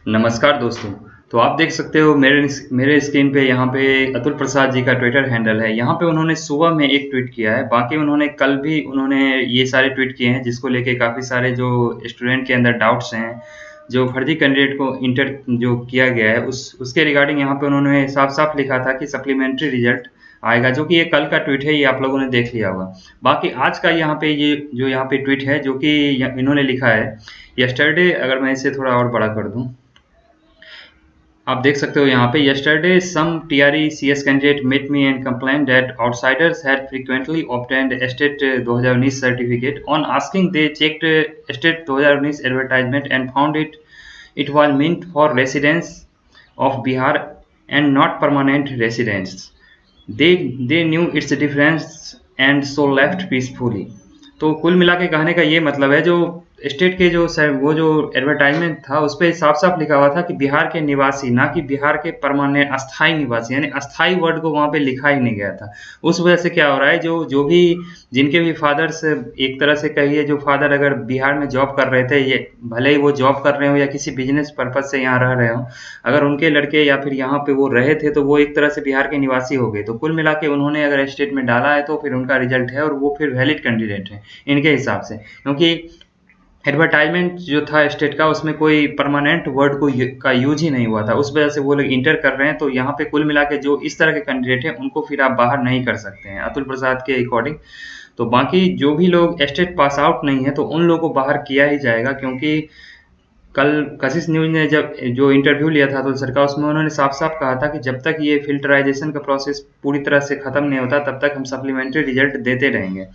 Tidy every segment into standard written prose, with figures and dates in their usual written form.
नमस्कार दोस्तों। तो आप देख सकते हो मेरे स्क्रीन पे यहाँ पे अतुल प्रसाद जी का ट्विटर हैंडल है। यहाँ पे उन्होंने सुबह में एक ट्वीट किया है, बाकी उन्होंने कल भी उन्होंने ये सारे ट्वीट किए हैं जिसको लेके काफ़ी सारे जो स्टूडेंट के अंदर डाउट्स हैं, जो फर्जी कैंडिडेट को इंटर जो किया गया है उसके रिगार्डिंग यहाँ पे उन्होंने साफ-साफ लिखा था कि सप्लीमेंट्री रिजल्ट आएगा, जो कि ये कल का ट्वीट है, ये आप लोगों ने देख लिया होगा। बाकी आज का यहाँ पे ये जो यहाँ पे ट्वीट है जो कि इन्होंने लिखा है यस्टरडे, अगर मैं इसे थोड़ा और बड़ा कर दूँ, आप देख सकते हो यहाँ पे yesterday some TRE CS candidate met me and complain that outsiders had frequently obtained state 2019 certificate on asking they checked state 2019 advertisement and found it was meant for residents of Bihar and not permanent residents. They knew its difference and so left peacefully. तो कुल मिला के कहने का ये मतलब है, जो स्टेट के वो जो एडवर्टाइजमेंट था उस पर साफ साफ लिखा हुआ था कि बिहार के निवासी, ना कि बिहार के परमानेंट अस्थाई निवासी, यानी अस्थाई वर्ड को वहाँ पे लिखा ही नहीं गया था। उस वजह से क्या हो रहा है, जो जो भी जिनके भी फादर्स, एक तरह से कहिए जो फादर अगर बिहार में जॉब कर रहे थे, ये भले ही वो जॉब कर रहे हो या किसी बिजनेस पर्पज से यहाँ रह रहे हो, अगर उनके लड़के या फिर यहाँ पे वो रहे थे तो वो एक तरह से बिहार के निवासी हो गए। तो कुल मिला के उन्होंने अगर स्टेट में डाला है तो फिर उनका रिजल्ट है और वो फिर वैलिड कैंडिडेट है इनके हिसाब से, क्योंकि एडवर्टाइजमेंट जो था स्टेट का उसमें कोई परमानेंट वर्ड का यूज ही नहीं हुआ था। उस वजह से वो लोग इंटर कर रहे हैं। तो यहाँ पे कुल मिला के जो इस तरह के कैंडिडेट हैं उनको फिर आप बाहर नहीं कर सकते हैं अतुल प्रसाद के अकॉर्डिंग। तो बाकी जो भी लोग स्टेट पास आउट नहीं है तो उन लोगों को बाहर किया ही जाएगा, क्योंकि कल कशिश न्यूज ने जब जो इंटरव्यू लिया था अतुल सर का, उसमें उन्होंने साफ साफ कहा था कि जब तक ये फिल्टराइजेशन का प्रोसेस पूरी तरह से खत्म नहीं होता तब तक हम सप्लीमेंट्री रिजल्ट देते रहेंगे।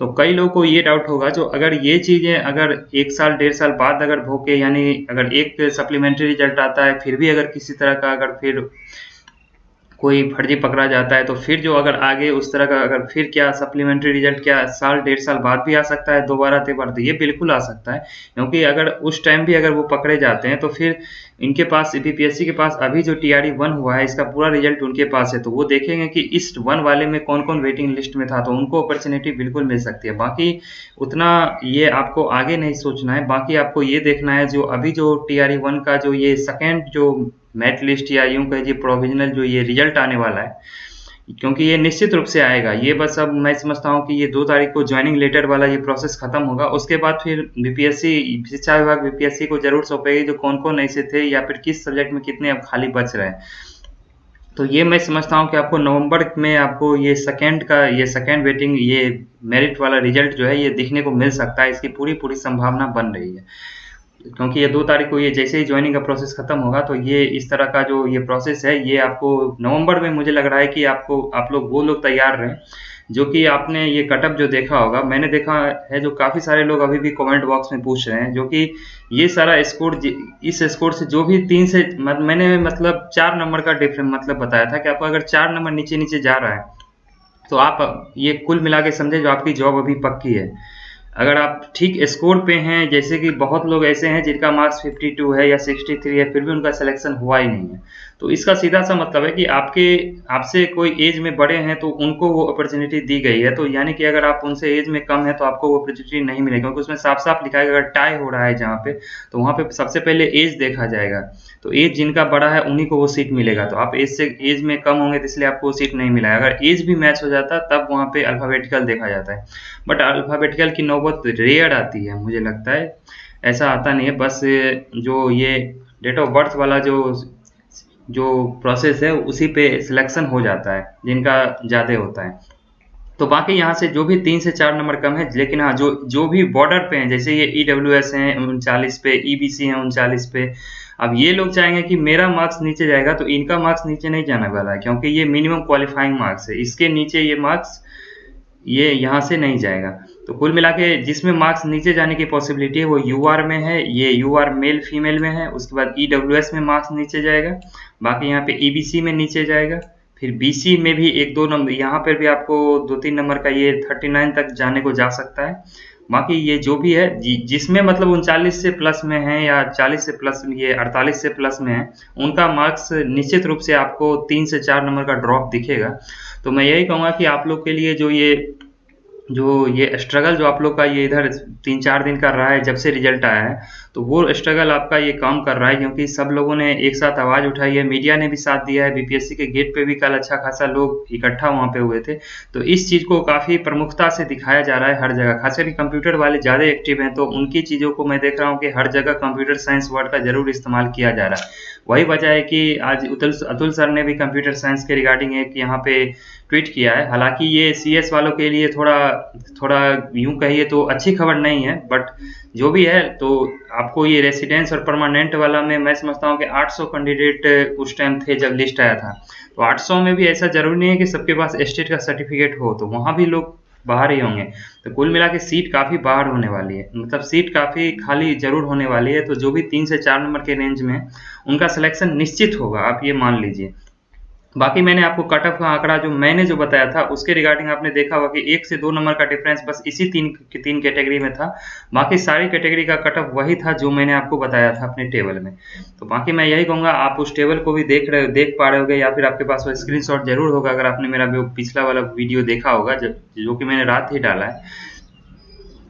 तो कई लोगों को ये डाउट होगा, जो अगर ये चीज़ें अगर 1 साल 1.5 साल बाद अगर भोके, यानी अगर एक सप्लीमेंट्री रिजल्ट आता है फिर भी अगर किसी तरह का अगर फिर कोई फर्जी पकड़ा जाता है तो फिर जो अगर आगे उस तरह का अगर फिर क्या सप्लीमेंट्री रिजल्ट क्या साल 1.5 साल बाद भी आ सकता है दोबारा तिबारा? तो ये बिल्कुल आ सकता है, क्योंकि अगर उस टाइम भी अगर वो पकड़े जाते हैं तो फिर इनके पास बीपीएससी के पास अभी जो टीआरई 1 हुआ है इसका पूरा रिजल्ट उनके पास है, तो वो देखेंगे कि इस 1 वाले में कौन कौन वेटिंग लिस्ट में था, तो उनको अपॉर्चुनिटी बिल्कुल मिल सकती है। बाकी उतना ये आपको आगे नहीं सोचना है, बाकी आपको ये देखना है जो अभी जो टीआरई 1 का जो ये सेकेंड जो मेरिट लिस्ट या यूं कहिए प्रोविजनल जो ये रिजल्ट आने वाला है, क्योंकि ये निश्चित रूप से आएगा। ये बस अब मैं समझता हूँ कि ये 2 तारीख को ज्वाइनिंग लेटर वाला ये प्रोसेस खत्म होगा, उसके बाद फिर बीपीएससी शिक्षा विभाग बीपीएससी को जरूर सौंपेगी जो कौन कौन ऐसे थे या फिर किस सब्जेक्ट में कितने अब खाली बच रहे हैं। तो ये मैं समझता हूँ कि आपको नवंबर में आपको ये सेकेंड वेटिंग ये मेरिट वाला रिजल्ट जो है ये दिखने को मिल सकता है। इसकी पूरी पूरी संभावना बन रही है, क्योंकि ये 2 तारीख को ये जैसे ही ज्वाइनिंग का प्रोसेस खत्म होगा तो ये इस तरह का जो ये प्रोसेस है ये आपको नवंबर में, मुझे लग रहा है कि आप लोग वो लोग तैयार रहें जो कि आपने ये कटअप जो देखा होगा। मैंने देखा है जो काफ़ी सारे लोग अभी भी कमेंट बॉक्स में पूछ रहे हैं, जो कि ये सारा स्कोर इस स्कोर से जो भी 3 से मैंने मतलब 4 नंबर का डिफरेंस मतलब बताया था कि आपको अगर 4 नंबर नीचे नीचे जा रहा है तो आप ये कुल मिला के समझे जो आपकी जॉब अभी पक्की है। अगर आप ठीक स्कोर पे हैं, जैसे कि बहुत लोग ऐसे हैं जिनका मार्क्स 52 है या 63 है फिर भी उनका सिलेक्शन हुआ ही नहीं है, तो इसका सीधा सा मतलब है कि आपसे कोई एज में बड़े हैं तो उनको वो अपॉर्चुनिटी दी गई है। तो यानी कि अगर आप उनसे एज में कम है तो आपको वो अपॉर्चुनिटी नहीं मिलेगी, क्योंकि उसमें साफ साफ लिखा है कि अगर टाई हो रहा है जहाँ पे तो वहाँ पे सबसे पहले एज देखा जाएगा। तो एज जिनका बड़ा है उन्हीं को वो सीट मिलेगा। तो आप एज में कम होंगे तो इसलिए आपको सीट नहीं मिला है। अगर एज भी मैच हो जाता तब वहाँ पे अल्फाबेटिकल देखा जाता है, बट अल्फाबेटिकल की नौबत रेयर आती है, मुझे लगता है ऐसा आता नहीं है। बस जो ये डेट ऑफ बर्थ वाला जो प्रोसेस है उसी पे सिलेक्शन हो जाता है जिनका ज़्यादा होता है। तो बाकी यहाँ से जो भी 3 से 4 नंबर कम है, लेकिन हाँ जो जो भी बॉर्डर पे हैं, जैसे ये ईडब्ल्यूएस हैं 39 पे, ईबीसी हैं 39 पे, अब ये लोग चाहेंगे कि मेरा मार्क्स नीचे जाएगा तो इनका मार्क्स नीचे नहीं जाने वाला है, क्योंकि ये मिनिमम क्वालिफाइंग मार्क्स है, इसके नीचे ये मार्क्स ये यहाँ से नहीं जाएगा। तो कुल मिला के जिसमें मार्क्स नीचे जाने की पॉसिबिलिटी है वो यूआर में है, ये यूआर मेल फीमेल में है। उसके बाद ईडब्ल्यूएस में मार्क्स नीचे जाएगा, बाकी यहाँ पे ईबीसी में नीचे जाएगा, फिर बीसी में भी 1-2 नंबर, यहाँ पर भी आपको 2-3 नंबर का ये 39 तक जाने को जा सकता है। बाकी ये जो भी है जिसमें मतलब 39 से प्लस में है या 40 से प्लस, ये 48 से प्लस में है, उनका मार्क्स निश्चित रूप से आपको 3 से 4 नंबर का ड्रॉप दिखेगा। तो मैं यही कहूँगा कि आप लोग के लिए जो ये स्ट्रगल जो आप लोग का ये इधर 3-4 दिन का रहा है जब से रिजल्ट आया है, तो वो स्ट्रगल आपका ये काम कर रहा है, क्योंकि सब लोगों ने एक साथ आवाज़ उठाई है, मीडिया ने भी साथ दिया है, बीपीएससी के गेट पे भी कल अच्छा खासा लोग इकट्ठा वहाँ पे हुए थे। तो इस चीज़ को काफ़ी प्रमुखता से दिखाया जा रहा है हर जगह, खास करके कंप्यूटर वाले ज़्यादा एक्टिव हैं, तो उनकी चीज़ों को मैं देख रहा हूँ कि हर जगह कंप्यूटर साइंस वर्ड का ज़रूर इस्तेमाल किया जा रहा है। वही वजह है कि आज अतुल सर ने भी कंप्यूटर साइंस के रिगार्डिंग एक यहाँ पे ट्वीट किया है। हालाँकि ये सीएस वालों के लिए थोड़ा थोड़ा यूँ कहिए तो अच्छी खबर नहीं है, बट जो भी है, तो आपको ये रेसिडेंस और परमानेंट वाला में मैं समझता हूँ कि 800 कैंडिडेट उस टाइम थे जब लिस्ट आया था। तो 800 में भी ऐसा ज़रूरी नहीं है कि सबके पास स्टेट का सर्टिफिकेट हो, तो वहाँ भी लोग बाहर ही होंगे। तो कुल मिला के सीट काफ़ी बाहर होने वाली है, मतलब सीट काफ़ी खाली ज़रूर होने वाली है। तो जो भी 3 से 4 नंबर के रेंज में उनका सिलेक्शन निश्चित होगा, आप ये मान लीजिए। बाकी मैंने आपको कट ऑफ का आंकड़ा जो मैंने जो बताया था उसके रिगार्डिंग आपने देखा होगा कि 1 से 2 नंबर का डिफरेंस बस इसी 3 कैटेगरी में था। बाकी सारी कैटेगरी का कट ऑफ वही था जो मैंने आपको बताया था अपने टेबल में। तो बाकी मैं यही कहूँगा, आप उस टेबल को भी देख पा रहे होंगे, या फिर आपके पास वो स्क्रीनशॉट ज़रूर होगा अगर आपने मेरा वो पिछला वाला वीडियो देखा होगा जो कि मैंने रात ही डाला है।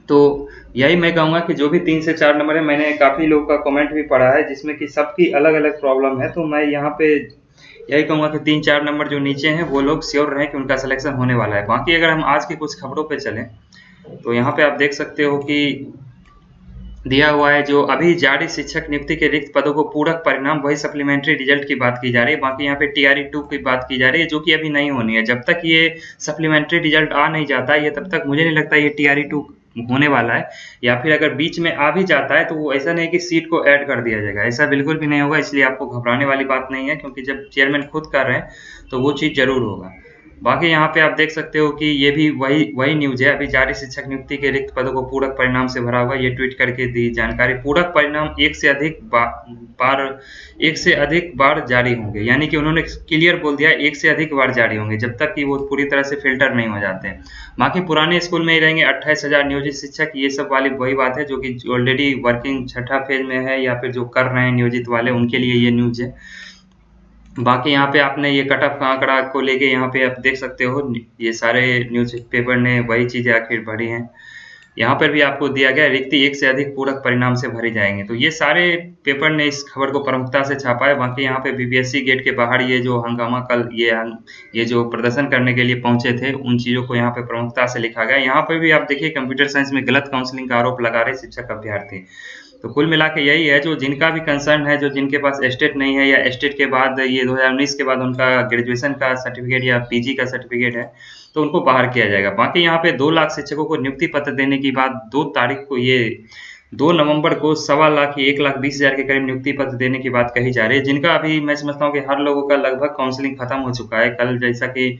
तो यही मैं कहूँगा कि जो भी 3 से 4 नंबर है, मैंने काफ़ी लोगों का कमेंट भी पढ़ा है जिसमें कि सबकी अलग-अलग प्रॉब्लम है। तो मैं यहाँ पे यही कहूँगा कि 3-4 नंबर जो नीचे हैं वो लोग श्योर रहें कि उनका सिलेक्शन होने वाला है। बाकी अगर हम आज की कुछ खबरों पे चलें, तो यहाँ पे आप देख सकते हो कि दिया हुआ है जो अभी जारी शिक्षक नियुक्ति के रिक्त पदों को पूरक परिणाम, वही सप्लीमेंट्री रिजल्ट की बात की जा रही है। बाकी यहाँ पे टीआरई 2 की बात की जा रही है, जो कि अभी नहीं होनी है। जब तक ये सप्लीमेंट्री रिजल्ट आ नहीं जाता ये, तब तक मुझे नहीं लगता ये टीआरई 2 होने वाला है। या फिर अगर बीच में आ भी जाता है तो वो ऐसा नहीं कि सीट को ऐड कर दिया जाएगा, ऐसा बिल्कुल भी नहीं होगा। इसलिए आपको घबराने वाली बात नहीं है, क्योंकि जब चेयरमैन खुद कर रहे हैं तो वो चीज़ ज़रूर होगा। बाकी यहाँ पे आप देख सकते हो कि ये भी वही न्यूज़ है, अभी जारी शिक्षक नियुक्ति के रिक्त पदों को पूरक परिणाम से भरा हुआ। ये ट्वीट करके दी जानकारी। पूरक परिणाम एक से अधिक बार जारी होंगे, यानी कि उन्होंने क्लियर बोल दिया एक से अधिक बार जारी होंगे, जब तक कि वो पूरी तरह से फिल्टर नहीं हो जाते हैं। बाकी पुराने स्कूल में ही रहेंगे 28,000 नियोजित शिक्षक, ये सब वाली वही बात है जो कि ऑलरेडी वर्किंग छठा फेज में है, या फिर जो कर रहे हैं नियोजित वाले, उनके लिए ये न्यूज़ है। बाकी यहाँ पे आपने ये कट ऑफ का आंकड़ा को लेके यहाँ पे आप देख सकते हो, ये सारे न्यूज़पेपर ने वही चीज़ें आखिर भरी हैं। यहाँ पर भी आपको दिया गया रिक्ति 1 से अधिक पूरक परिणाम से भरी जाएंगे। तो ये सारे पेपर ने इस खबर को प्रमुखता से छापा है। बाकी यहाँ पे बीपीएससी गेट के बाहर ये जो हंगामा कल ये जो प्रदर्शन करने के लिए पहुंचे थे, उन चीज़ों को यहाँ पे प्रमुखता से लिखा गया। यहाँ पर भी आप देखिए कंप्यूटर साइंस में गलत काउंसलिंग का आरोप लगा रहे शिक्षक अभ्यर्थी। तो कुल मिला के यही है, जो जिनका भी कंसर्न है, जो जिनके पास एस्टेट नहीं है, या एस्टेट के बाद ये 2019 के बाद उनका ग्रेजुएशन का सर्टिफिकेट या पीजी का सर्टिफिकेट है, तो उनको बाहर किया जाएगा। बाकी यहाँ पे 2 लाख शिक्षकों को नियुक्ति पत्र देने की बात 2 तारीख को, ये 2 नवंबर को 1.25 लाख या 1,20,000 के करीब नियुक्ति पत्र देने की बात कही जा रही है, जिनका अभी मैं समझता हूँ कि हर लोगों का लगभग काउंसलिंग खत्म हो चुका है कल, जैसा कि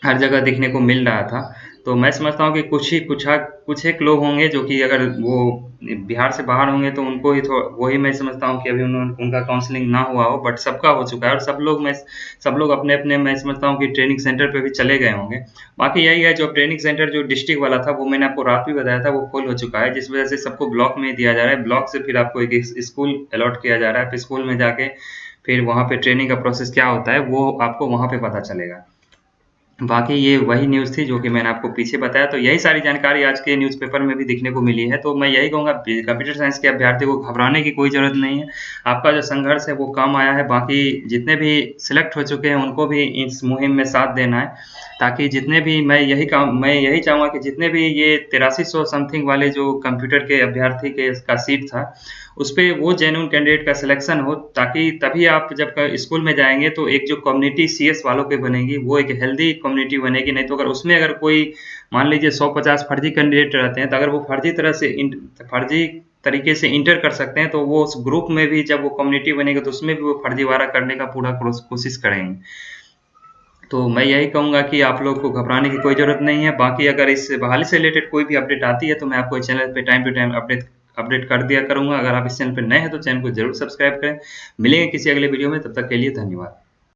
हर जगह दिखने को मिल रहा था। तो मैं समझता हूँ कि कुछ एक लोग होंगे जो कि अगर वो बिहार से बाहर होंगे तो उनको ही वही मैं समझता हूँ कि अभी उनका काउंसलिंग ना हुआ हो, बट सबका हो चुका है। और सब लोग अपने मैं समझता हूँ कि ट्रेनिंग सेंटर पे भी चले गए होंगे। बाकी यही है, जो ट्रेनिंग सेंटर जो डिस्ट्रिक्ट वाला था वो मैंने आपको रात भी बताया था, वो फुल हो चुका है, जिस वजह से सबको ब्लॉक में दिया जा रहा है। ब्लॉक से फिर आपको एक स्कूल अलॉट किया जा रहा है, फिर स्कूल में जाके फिर वहाँ पे ट्रेनिंग का प्रोसेस क्या होता है वो आपको वहाँ पे पता चलेगा। बाकी ये वही न्यूज़ थी जो कि मैंने आपको पीछे बताया। तो यही सारी जानकारी आज के न्यूज़पेपर में भी दिखने को मिली है। तो मैं यही कहूँगा, कंप्यूटर साइंस के अभ्यर्थी को घबराने की कोई ज़रूरत नहीं है। आपका जो संघर्ष है वो काम आया है। बाकी जितने भी सिलेक्ट हो चुके हैं उनको भी इस मुहिम में साथ देना है, ताकि जितने भी मैं यही चाहूँगा कि जितने भी ये 8300 समथिंग वाले जो कंप्यूटर के अभ्यर्थी का सीट था, उस पे वो जेन्युइन कैंडिडेट का सिलेक्शन हो, ताकि तभी आप जब स्कूल में जाएँगे तो एक जो कम्युनिटी सीएस वालों की बनेगी, वो एक हेल्दी कम्युनिटी बनेगी। नहीं तो अगर उसमें अगर कोई मान लीजिए 150 फर्जी कैंडिडेट रहते हैं, तो अगर वो फर्जी तरीके से इंटर कर सकते हैं, तो वो उस ग्रुप में भी जब वो कम्युनिटी बनेगी तो उसमें भी वो फर्जीवाड़ा करने का पूरा कोशिश करेंगे। तो मैं यही कहूँगा कि आप लोग को घबराने की कोई ज़रूरत नहीं है। बाकी अगर इस बहाली से रिलेटेड कोई भी अपडेट आती है तो मैं आपको चैनल पे टाइम टू टाइम अपडेट कर दिया करूँगा। अगर आप इस चैनल पे नए हैं तो चैनल को जरूर सब्सक्राइब करें। मिलेंगे किसी अगले वीडियो में, तब तक के लिए धन्यवाद।